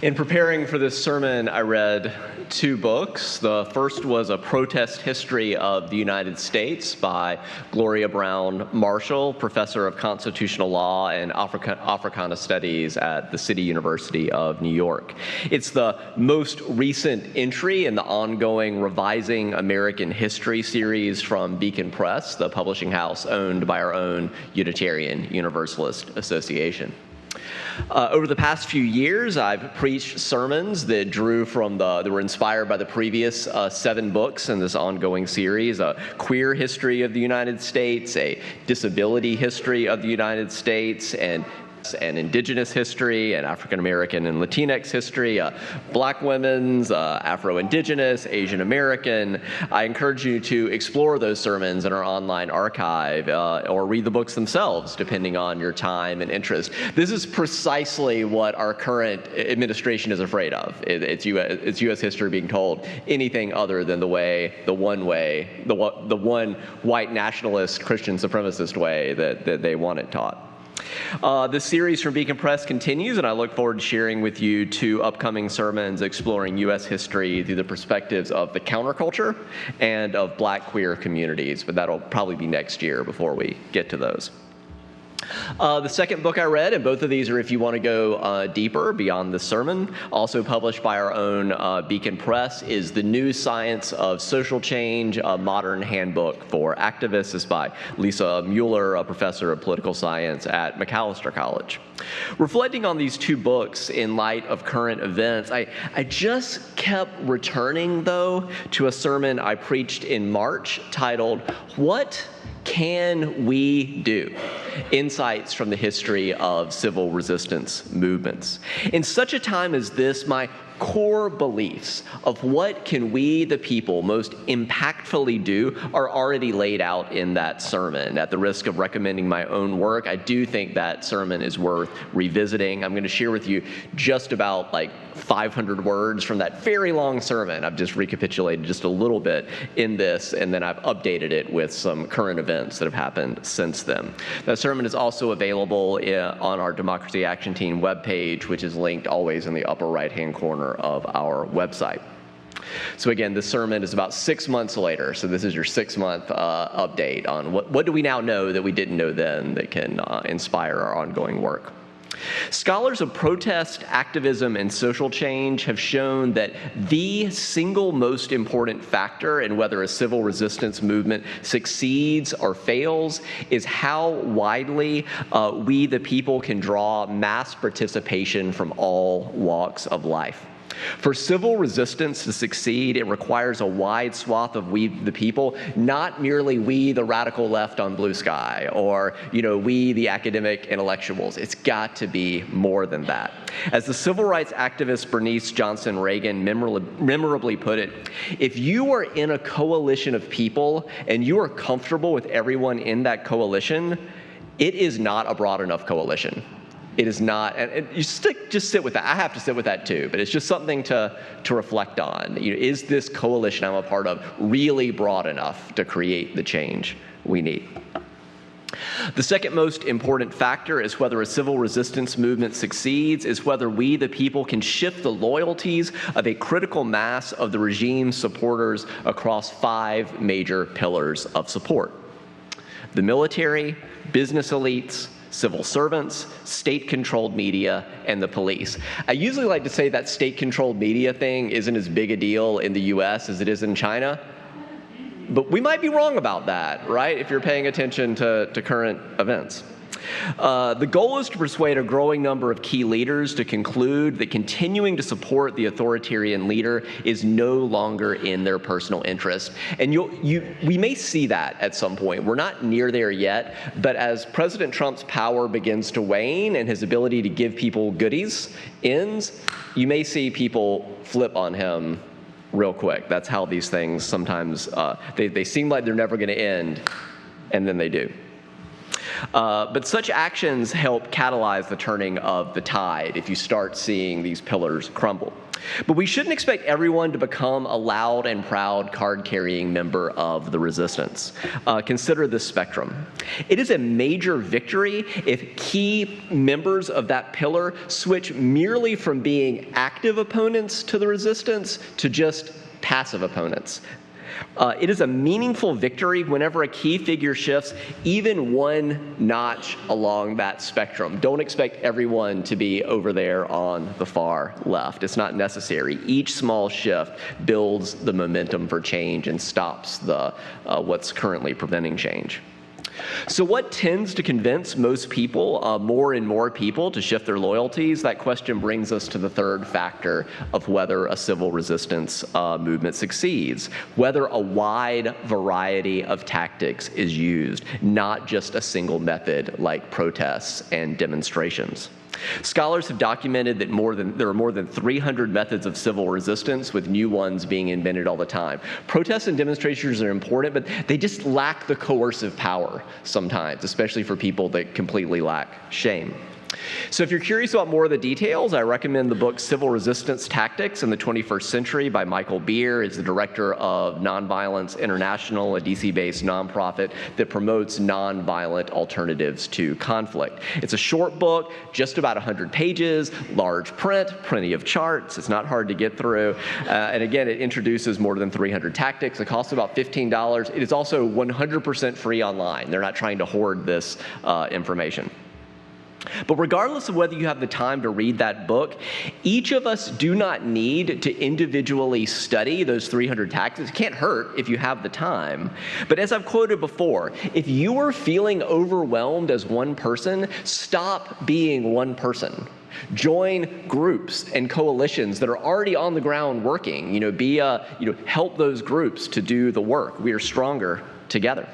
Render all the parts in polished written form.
In preparing for this sermon, I read two books. The first was A Protest History of the United States by Gloria Brown Marshall, professor of constitutional law and Africana studies at the City University of New York. It's the most recent entry in the ongoing Revising American History series from Beacon Press, the publishing house owned by our own Unitarian Universalist Association. Over the past few years, I've preached sermons that were inspired by the previous 7 books in this ongoing series: a queer history of the United States, a disability history of the United States, and indigenous history, and African American and Latinx history, Black women's, Afro-Indigenous, Asian American. I encourage you to explore those sermons in our online archive or read the books themselves, depending on your time and interest. This is precisely what our current administration is afraid of. It's U.S. history being told anything other than the one white nationalist Christian supremacist way that they want it taught. This series from Beacon Press continues, and I look forward to sharing with you 2 upcoming sermons exploring U.S. history through the perspectives of the counterculture and of Black queer communities, but that'll probably be next year before we get to those. The second book I read, and both of these are if you want to go deeper beyond the sermon, also published by our own Beacon Press, is The New Science of Social Change, a Modern Handbook for Activists. It's by Lisa Mueller, a professor of political science at Macalester College. Reflecting on these 2 books in light of current events, I just kept returning, though, to a sermon I preached in March titled, "What Can We Do? Insights from the History of Civil Resistance Movements." In such a time as this, my core beliefs of what can we, the people, most impactfully do are already laid out in that sermon. At the risk of recommending my own work, I do think that sermon is worth revisiting. I'm going to share with you just about 500 words from that very long sermon. I've just recapitulated just a little bit in this, and then I've updated it with some current events that have happened since then. That sermon is also available on our Democracy Action Team webpage, which is linked always in the upper right-hand corner of our website. So again, this sermon is about 6 months later, so this is your 6-month update on what do we now know that we didn't know then that can inspire our ongoing work. Scholars of protest, activism, and social change have shown that the single most important factor in whether a civil resistance movement succeeds or fails is how widely we, the people, can draw mass participation from all walks of life. For civil resistance to succeed, it requires a wide swath of we, the people, not merely we, the radical left on blue sky, or, we, the academic intellectuals. It's got to be more than that. As the civil rights activist Bernice Johnson Reagan memorably put it, if you are in a coalition of people and you are comfortable with everyone in that coalition, it is not a broad enough coalition. It is not, and you just sit with that. I have to sit with that too, but it's just something to reflect on. Is this coalition I'm a part of really broad enough to create the change we need? The second most important factor is whether a civil resistance movement succeeds is whether we, the people, can shift the loyalties of a critical mass of the regime's supporters across 5 major pillars of support: the military, business elites, civil servants, state-controlled media, and the police. I usually like to say that state-controlled media thing isn't as big a deal in the U.S. as it is in China, but we might be wrong about that, right, if you're paying attention to current events. The goal is to persuade a growing number of key leaders to conclude that continuing to support the authoritarian leader is no longer in their personal interest. And we may see that at some point. We're not near there yet, but as President Trump's power begins to wane and his ability to give people goodies ends, you may see people flip on him real quick. That's how these things sometimes, they seem like they're never going to end, and then they do. But such actions help catalyze the turning of the tide if you start seeing these pillars crumble. But we shouldn't expect everyone to become a loud and proud card-carrying member of the resistance. Consider this spectrum. It is a major victory if key members of that pillar switch merely from being active opponents to the resistance to just passive opponents. It is a meaningful victory whenever a key figure shifts even one notch along that spectrum. Don't expect everyone to be over there on the far left. It's not necessary. Each small shift builds the momentum for change and stops what's currently preventing change. So what tends to convince most people, more and more people, to shift their loyalties? That question brings us to the third factor of whether a civil resistance movement succeeds, whether a wide variety of tactics is used, not just a single method like protests and demonstrations. Scholars have documented that there are more than 300 methods of civil resistance, with new ones being invented all the time. Protests and demonstrations are important, but they just lack the coercive power sometimes, especially for people that completely lack shame. So if you're curious about more of the details, I recommend the book Civil Resistance Tactics in the 21st Century by Michael Beer. He's the director of Nonviolence International, a DC-based nonprofit that promotes nonviolent alternatives to conflict. It's a short book, just about 100 pages, large print, plenty of charts. It's not hard to get through. And again, it introduces more than 300 tactics. It costs about $15. It is also 100% free online. They're not trying to hoard this information. But regardless of whether you have the time to read that book, each of us do not need to individually study those 300 tactics. It can't hurt if you have the time. But as I've quoted before, if you are feeling overwhelmed as one person, stop being one person. Join groups and coalitions that are already on the ground working. Help those groups to do the work. We are stronger together.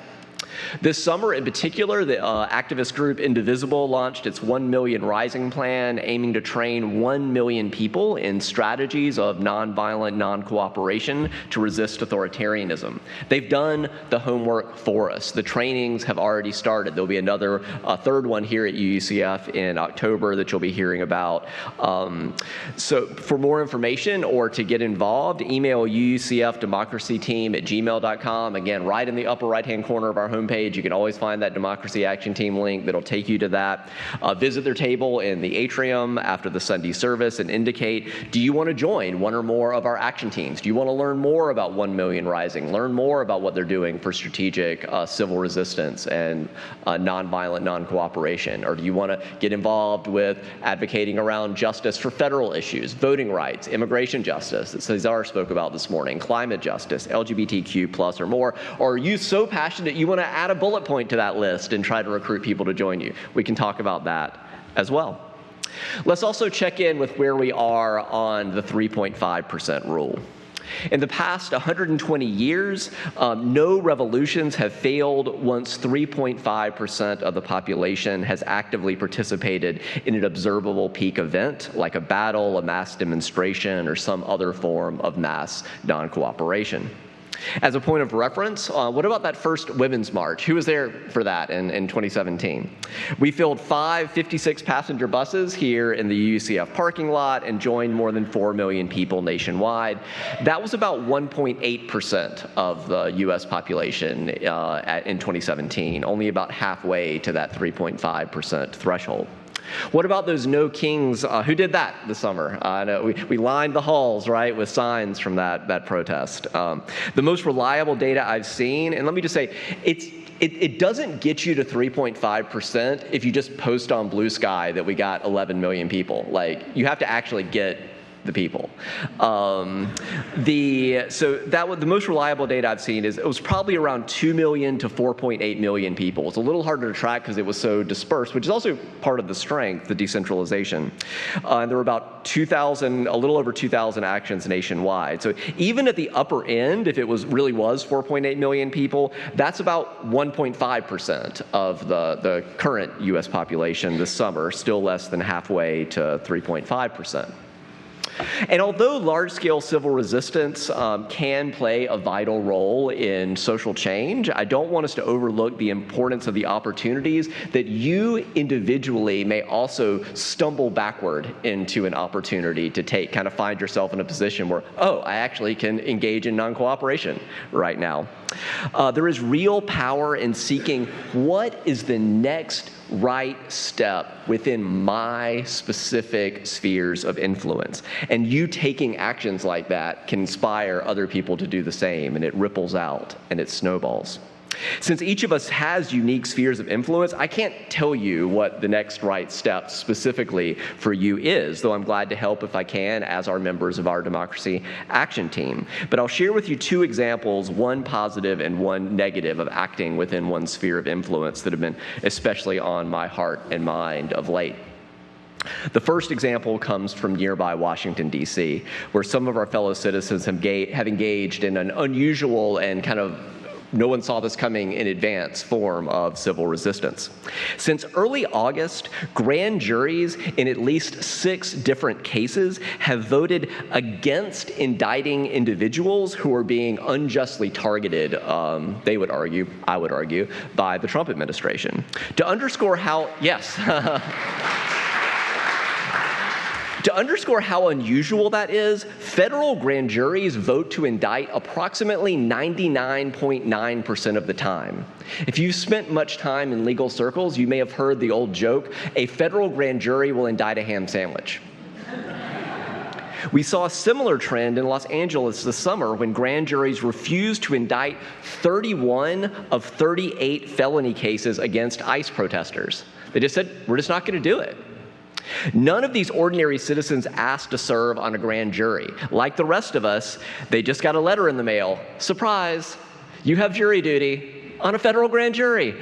This summer, in particular, the activist group Indivisible launched its 1 Million Rising plan, aiming to train 1 million people in strategies of nonviolent non-cooperation to resist authoritarianism. They've done the homework for us. The trainings have already started. There'll be another third one here at UCF in October that you'll be hearing about. So for more information or to get involved, email uucfdemocracyteam@gmail.com. Again, right in the upper right-hand corner of our homepage, you can always find that Democracy Action Team link that'll take you to that. Visit their table in the atrium after the Sunday service and indicate, do you want to join one or more of our action teams? Do you want to learn more about 1 Million Rising? Learn more about what they're doing for strategic civil resistance and nonviolent non-cooperation? Or do you want to get involved with advocating around justice for federal issues, voting rights, immigration justice that Cesar spoke about this morning, climate justice, LGBTQ+ or more? Or are you so passionate you want to add a bullet point to that list and try to recruit people to join you? We can talk about that as well. Let's also check in with where we are on the 3.5% rule. In the past 120 years, no revolutions have failed once 3.5% of the population has actively participated in an observable peak event, like a battle, a mass demonstration, or some other form of mass non-cooperation. As a point of reference, what about that first Women's March? Who was there for that in 2017? We filled 5 56-passenger buses here in the UCF parking lot and joined more than 4 million people nationwide. That was about 1.8% of the U.S. population in 2017, only about halfway to that 3.5% threshold. What about those No Kings? Who did that this summer? We lined the halls, right, with signs from that protest. The most reliable data I've seen, and let me just say, it doesn't get you to 3.5% if you just post on Blue Sky that we got 11 million people. Like, you have to actually get the people. The most reliable data I've seen is it was probably around 2 million to 4.8 million people. It's a little harder to track because it was so dispersed, which is also part of the strength, the decentralization. And there were about a little over 2,000 actions nationwide. So even at the upper end, if it really was 4.8 million people, that's about 1.5% of the current U.S. population this summer, still less than halfway to 3.5%. And although large-scale civil resistance can play a vital role in social change, I don't want us to overlook the importance of the opportunities that you individually may also stumble backward into an opportunity to take, kind of find yourself in a position where, oh, I actually can engage in non-cooperation right now. There is real power in seeking what is the next right step within my specific spheres of influence. And you taking actions like that can inspire other people to do the same, and it ripples out and it snowballs. Since each of us has unique spheres of influence, I can't tell you what the next right step specifically for you is, though I'm glad to help if I can as our members of our Democracy Action Team. But I'll share with you two examples, one positive and one negative, of acting within one sphere of influence that have been especially on my heart and mind of late. The first example comes from nearby Washington, D.C., where some of our fellow citizens have engaged in an unusual and kind of no one saw this coming in advance form of civil resistance. Since early August, grand juries in at least 6 different cases have voted against indicting individuals who are being unjustly targeted, they would argue, I would argue, by the Trump administration. To underscore how, yes. To underscore how unusual that is, federal grand juries vote to indict approximately 99.9% of the time. If you've spent much time in legal circles, you may have heard the old joke, a federal grand jury will indict a ham sandwich. We saw a similar trend in Los Angeles this summer when grand juries refused to indict 31 of 38 felony cases against ICE protesters. They just said, we're just not going to do it. None of these ordinary citizens asked to serve on a grand jury. Like the rest of us, they just got a letter in the mail. Surprise, you have jury duty on a federal grand jury.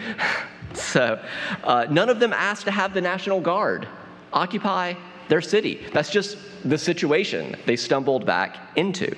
So none of them asked to have the National Guard occupy their city. That's just the situation they stumbled back into.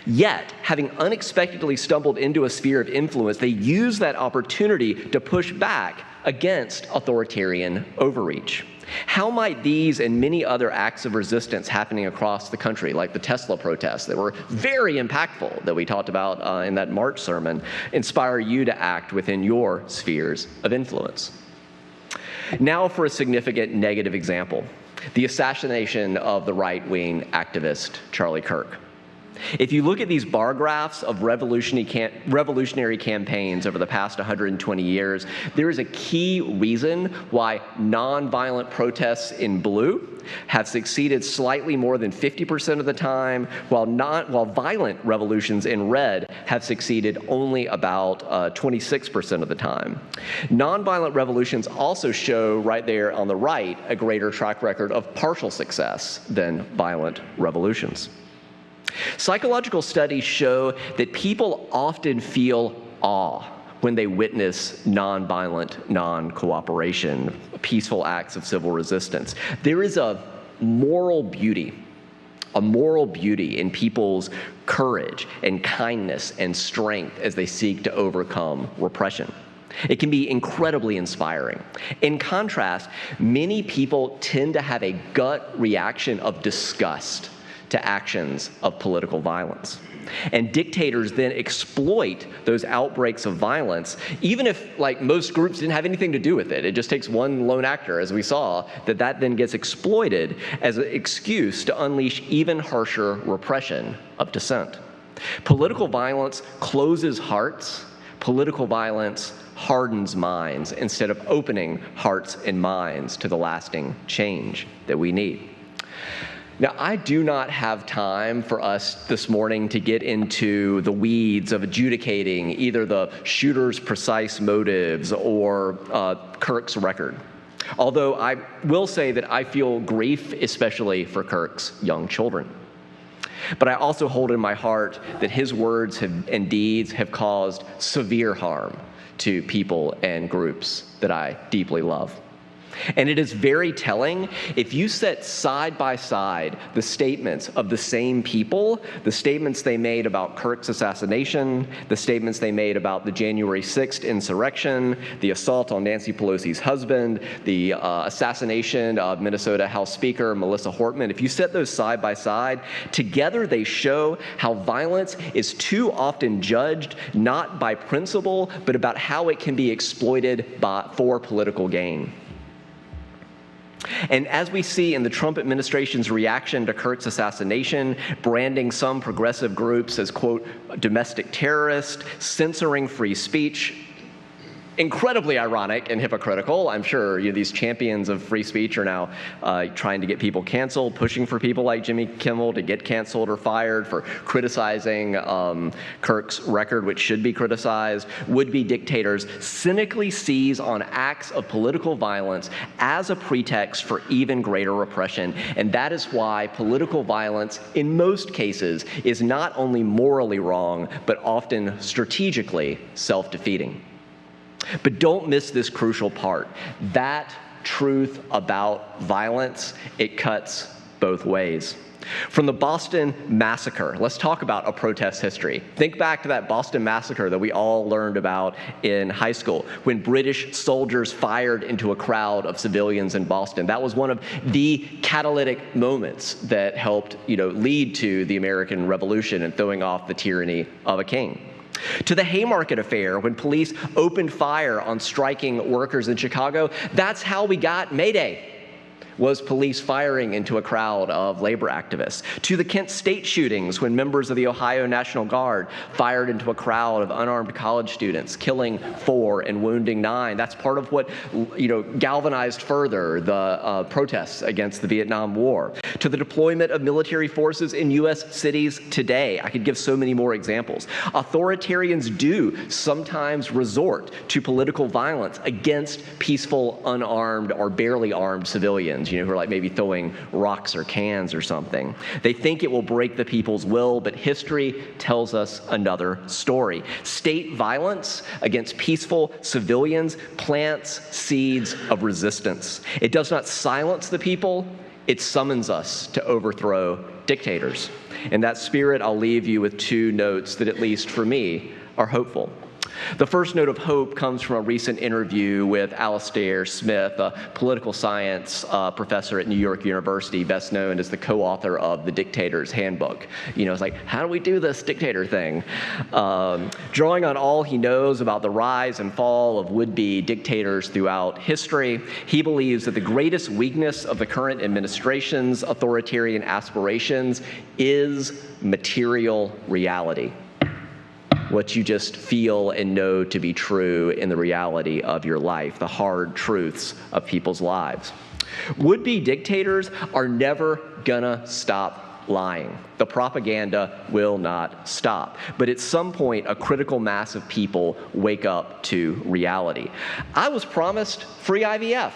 Yet, having unexpectedly stumbled into a sphere of influence, they used that opportunity to push back against authoritarian overreach. How might these and many other acts of resistance happening across the country, like the Tesla protests that were very impactful that we talked about in that March sermon, inspire you to act within your spheres of influence? Now for a significant negative example, the assassination of the right-wing activist Charlie Kirk. If you look at these bar graphs of revolutionary campaigns over the past 120 years, there is a key reason why nonviolent protests in blue have succeeded slightly more than 50% of the time, while violent revolutions in red have succeeded only about 26% of the time. Nonviolent revolutions also show right there on the right a greater track record of partial success than violent revolutions. Psychological studies show that people often feel awe when they witness nonviolent, non-cooperation, peaceful acts of civil resistance. There is a moral beauty in people's courage and kindness and strength as they seek to overcome repression. It can be incredibly inspiring. In contrast, many people tend to have a gut reaction of disgust to actions of political violence. And dictators then exploit those outbreaks of violence, even if, like, most groups didn't have anything to do with it. It just takes one lone actor, as we saw, that then gets exploited as an excuse to unleash even harsher repression of dissent. Political violence closes hearts. Political violence hardens minds instead of opening hearts and minds to the lasting change that we need. Now, I do not have time for us this morning to get into the weeds of adjudicating either the shooter's precise motives or Kirk's record. Although I will say that I feel grief, especially for Kirk's young children. But I also hold in my heart that his words and deeds have caused severe harm to people and groups that I deeply love. And it is very telling if you set side by side the statements of the same people, the statements they made about Kirk's assassination, the statements they made about the January 6th insurrection, the assault on Nancy Pelosi's husband, the assassination of Minnesota House Speaker Melissa Hortman. If you set those side by side, together they show how violence is too often judged not by principle, but about how it can be exploited for political gain. And as we see in the Trump administration's reaction to Kirk's assassination, branding some progressive groups as, quote, domestic terrorists, censoring free speech, incredibly ironic and hypocritical. I'm sure these champions of free speech are now trying to get people canceled, pushing for people like Jimmy Kimmel to get canceled or fired for criticizing Kirk's record, which should be criticized. Would-be dictators cynically seize on acts of political violence as a pretext for even greater repression. And that is why political violence, in most cases, is not only morally wrong, but often strategically self-defeating. But don't miss this crucial part. That truth about violence, it cuts both ways. From the Boston Massacre, let's talk about a protest history. Think back to that Boston Massacre that we all learned about in high school, when British soldiers fired into a crowd of civilians in Boston. That was one of the catalytic moments that helped, lead to the American Revolution and throwing off the tyranny of a king. To the Haymarket Affair, when police opened fire on striking workers in Chicago, that's how we got May Day, was police firing into a crowd of labor activists. To the Kent State shootings, when members of the Ohio National Guard fired into a crowd of unarmed college students, killing 4 and wounding 9. That's part of what galvanized further the protests against the Vietnam War. To the deployment of military forces in U.S. cities today. I could give so many more examples. Authoritarians do sometimes resort to political violence against peaceful, unarmed, or barely armed civilians, who are like maybe throwing rocks or cans or something. They think it will break the people's will, but history tells us another story. State violence against peaceful civilians plants seeds of resistance. It does not silence the people, it summons us to overthrow dictators. In that spirit, I'll leave you with 2 notes that, at least for me, are hopeful. The first note of hope comes from a recent interview with Alastair Smith, a political science professor at New York University, best known as the co-author of The Dictator's Handbook. It's like, how do we do this dictator thing? Drawing on all he knows about the rise and fall of would-be dictators throughout history, he believes that the greatest weakness of the current administration's authoritarian aspirations is material reality. What you just feel and know to be true in the reality of your life, the hard truths of people's lives. Would-be dictators are never gonna stop lying. The propaganda will not stop. But at some point, a critical mass of people wake up to reality. I was promised free IVF.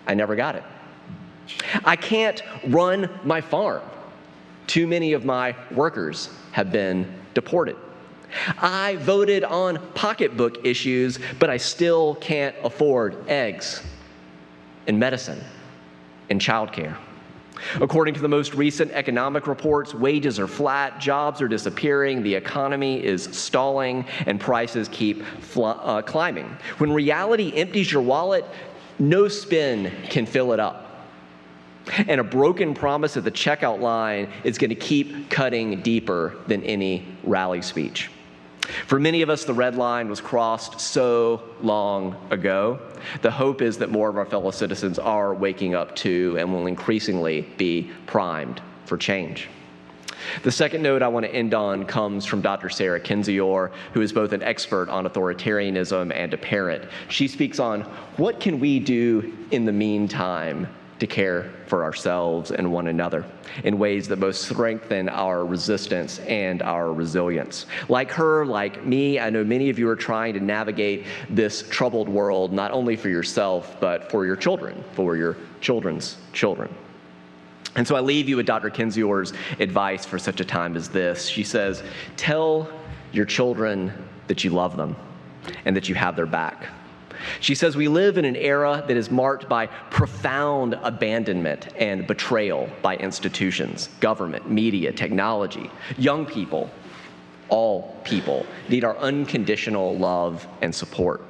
I never got it. I can't run my farm. Too many of my workers have been deported. I voted on pocketbook issues, but I still can't afford eggs and medicine and childcare. According to the most recent economic reports, wages are flat, jobs are disappearing, the economy is stalling, and prices keep climbing. When reality empties your wallet, no spin can fill it up. And a broken promise at the checkout line is going to keep cutting deeper than any rally speech. For many of us, the red line was crossed so long ago. The hope is that more of our fellow citizens are waking up to and will increasingly be primed for change. The second note I want to end on comes from Dr. Sarah Kendzior, who is both an expert on authoritarianism and a parent. She speaks on what can we do in the meantime to care for ourselves and one another in ways that both strengthen our resistance and our resilience. Like her, like me, I know many of you are trying to navigate this troubled world, not only for yourself, but for your children, for your children's children. And so I leave you with Dr. Kendzior's advice for such a time as this. She says, tell your children that you love them and that you have their back. She says, we live in an era that is marked by profound abandonment and betrayal by institutions, government, media, technology. Young people, all people, need our unconditional love and support.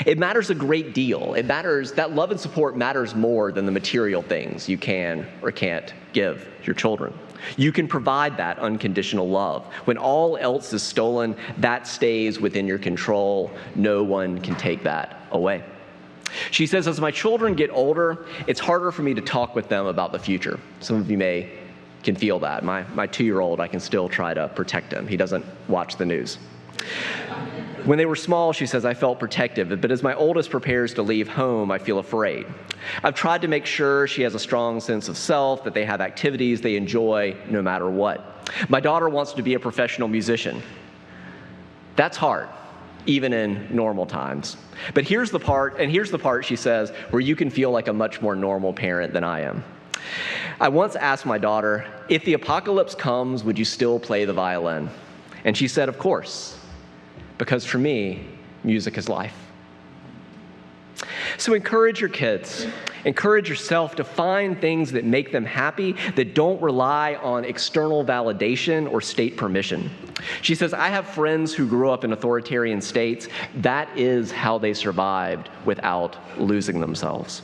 It matters a great deal. That love and support matters more than the material things you can or can't give your children. You can provide that unconditional love. When all else is stolen, that stays within your control. No one can take that away. She says, as my children get older, it's harder for me to talk with them about the future. Some of you can feel that. My 2-year-old, I can still try to protect him. He doesn't watch the news. When they were small, she says, I felt protective, but as my oldest prepares to leave home, I feel afraid. I've tried to make sure she has a strong sense of self, that they have activities they enjoy no matter what. My daughter wants to be a professional musician. That's hard, even in normal times. But here's the part, she says, where you can feel like a much more normal parent than I am. I once asked my daughter, if the apocalypse comes, would you still play the violin? And she said, of course. Because for me, music is life. So encourage your kids. Encourage yourself to find things that make them happy, that don't rely on external validation or state permission. She says, I have friends who grew up in authoritarian states. That is how they survived without losing themselves.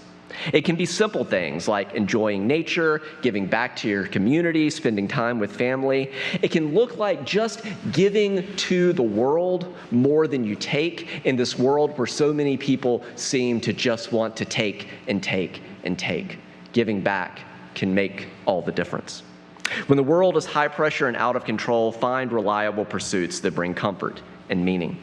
It can be simple things like enjoying nature, giving back to your community, spending time with family. It can look like just giving to the world more than you take in this world where so many people seem to just want to take and take and take. Giving back can make all the difference. When the world is high pressure and out of control, find reliable pursuits that bring comfort and meaning.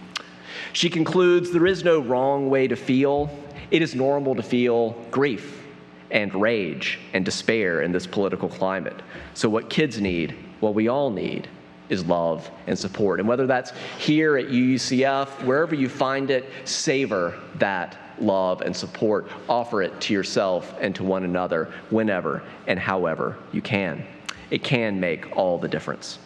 She concludes, there is no wrong way to feel. It is normal to feel grief and rage and despair in this political climate. So what kids need, what we all need, is love and support. And whether that's here at UCF, wherever you find it, savor that love and support. Offer it to yourself and to one another whenever and however you can. It can make all the difference.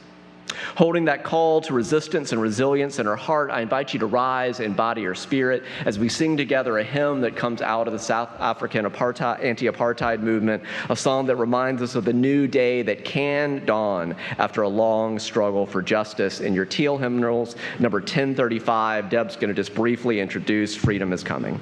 Holding that call to resistance and resilience in our heart, I invite you to rise and embody your spirit as we sing together a hymn that comes out of the South African anti-apartheid movement, a song that reminds us of the new day that can dawn after a long struggle for justice. In your teal hymnals, number 1035, Deb's going to just briefly introduce Freedom is Coming.